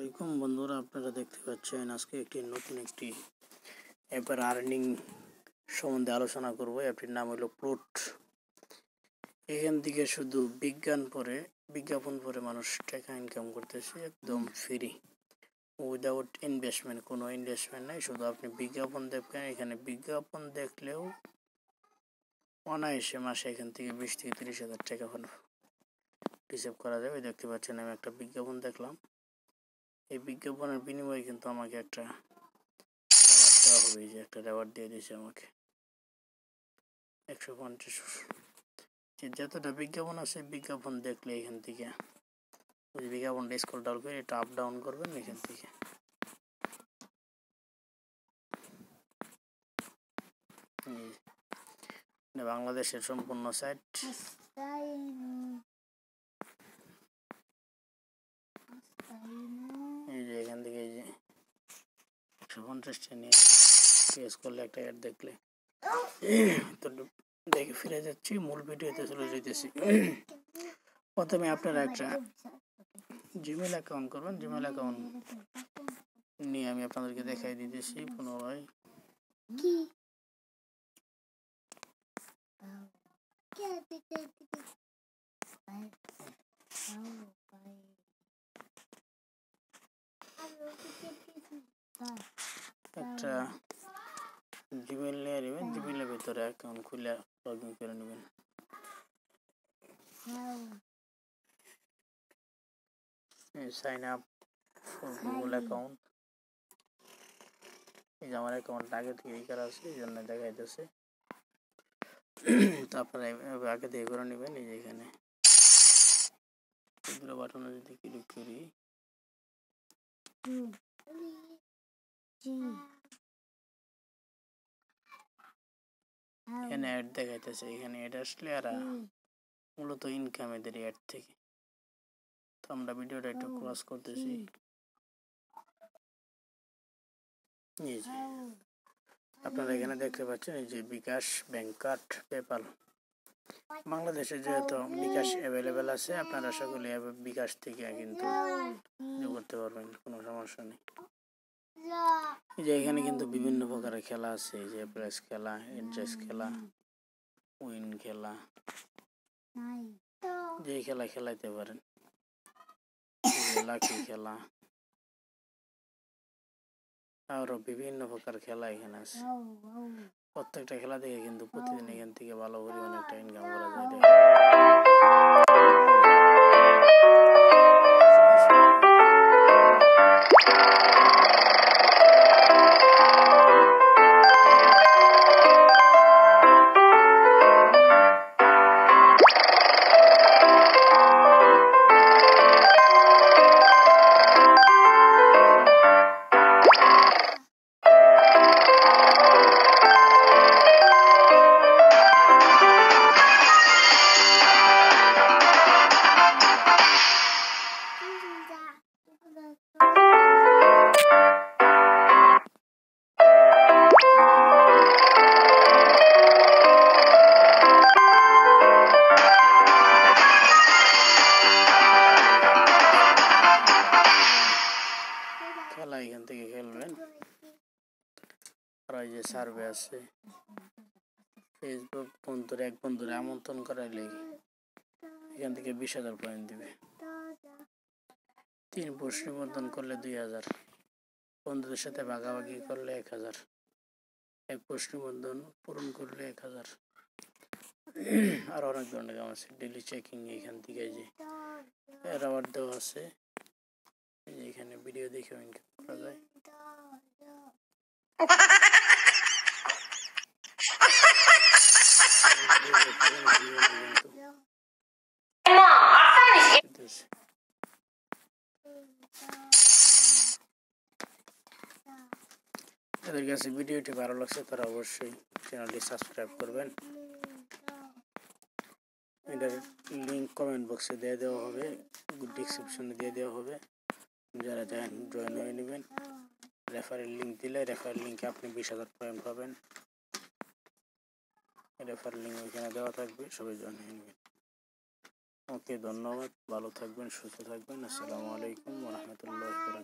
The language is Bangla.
আসসালামাইকুম বন্ধুরা, আপনারা দেখতে পাচ্ছেন আজকে নতুন একটি অ্যাপের আর্নিং সম্বন্ধে আলোচনা করব। অ্যাপটির নাম হলো প্লট। এখান থেকে শুধু বিজ্ঞাপন পরে মানুষ টাকা ইনকাম করতেছে একদম ফ্রি, উইদাউট ইনভেস্টমেন্ট। কোনো ইনভেস্টমেন্ট নাই, শুধু আপনি বিজ্ঞাপন দেখবেন। এখানে বিজ্ঞাপন দেখলেও অনায়াসে মাসে এখান থেকে 20 থেকে 30 হাজার টাকা রিসিভ করা যাবে। দেখতে পাচ্ছেন আমি একটা বিজ্ঞাপন দেখলাম। এই বিজ্ঞাপনের বিনিময়ে কিন্তু আমাকে একটা রেওয়ার্ড দেওয়া হবে। এই যে একটা রেওয়ার্ড দিয়ে দিয়েছে আমাকে 150। যতটা বিজ্ঞাপন আছে বিজ্ঞাপন দেখলে এখান থেকে ওই বিজ্ঞাপনটা স্ক্রল ডাউন করে এটা আপ ডাউন করবেন। এখান থেকে বাংলাদেশের সম্পূর্ণ সাইট। এই যে এখান থেকে এই যে 150টা নিয়ে প্রেস করলে একটা অ্যাড দেখলে তো দেখে ফিরে যাচ্ছি, মূল ভিডিওতে চলে যেতেছি। প্রথমে আপনারা একটা জিমেল অ্যাকাউন্ট করবেন। জিমেল অ্যাকাউন্ট নিয়ে আমি আপনাদেরকে দেখাই দিতেছি পুনরায়। একটা জিমেল নিয়ে নেবেন, জিমেলের ভিতরে অ্যাকাউন্ট খুলে লগ ইন করে নেবেন। Sign up for Google account. এই যে আমার অ্যাকাউন্ট আগে থেকে করা আছে, এই জন্য দেখাইতেছে। তারপরে আগে থেকে করে নেবেন। এই যে এখানে এগুলো বাটনে যদি ক্লিক করি, এখানে অ্যাড দেখাইতেছে। এখানে অ্যাড আসলে আর মূলত ইনকাম এদের অ্যাড থেকে। তো আমরা ভিডিওটা একটু ক্রস করতেছি। এই যে আপনারা এখানে দেখতে পাচ্ছেন এই যে বিকাশ, ব্যাংক কার্ড, পেপাল। বাংলাদেশে যেহেতু বিকাশ অ্যাভেলেবেল আছে, আপনারা সকলে বিকাশ থেকে কিন্তু করতে পারবেন, কোনো সমস্যা নেই। এই যে এখানে কিন্তু বিভিন্ন প্রকারের খেলা আছে। এই যে প্রেস খেলা, এড্রেস খেলা, উইন খেলা, যে খেলা খেলাইতে পারেন। লাকি খেলা, আরো বিভিন্ন প্রকার খেলা এখানে আছে। প্রত্যেকটা খেলা থেকে কিন্তু প্রতিদিন এখান থেকে ভালো পরিমাণে একটা ইনকাম করা যায়। খেলা এখান থেকে খেলবেন। আর এই যে সার্ভে আছে, ফেসবুক এক বন্ধুরা আমন্ত্রণ করাইলে এখান থেকে 20,000 পয়েন্ট দিবে। 3 পোস্ট নিবন্ধন করলে 2,000, বন্ধুদের সাথে ভাগাভাগি করলে 1,000, 1 পোস্ট নিবন্ধন পূরণ করলে 1,000। আর অনেক ধরনের কাম আছে। ডেলি চেকিং এখান থেকে যে রেওয়ার্ড দেওয়া আছে। এখানে ভিডিও দেখে ইনকাম করা যায়। যাদের কাছে ভিডিওটি ভালো লাগছে তারা অবশ্যই চ্যানেলটি সাবস্ক্রাইব করবেন। এটার লিঙ্ক কমেন্ট বক্সে দিয়ে দেওয়া হবে, ডিসক্রিপশনে দিয়ে দেওয়া হবে। যারা জয়েন হয়ে নেবেন। রেফারেল লিঙ্ক দিলে রেফারেল লিঙ্কে আপনি 20,000 পয়েন্ট পাবেন। রেফারেল লিঙ্ক ওইখানে দেওয়া থাকবে, সবাই জয়েন হয়ে নেবেন। ওকে, ধন্যবাদ। ভালো থাকবেন, সুস্থ থাকবেন। আসসালামু আলাইকুম ওয়া রাহমাতুল্লাহি ওয়া বারাকাতুহু।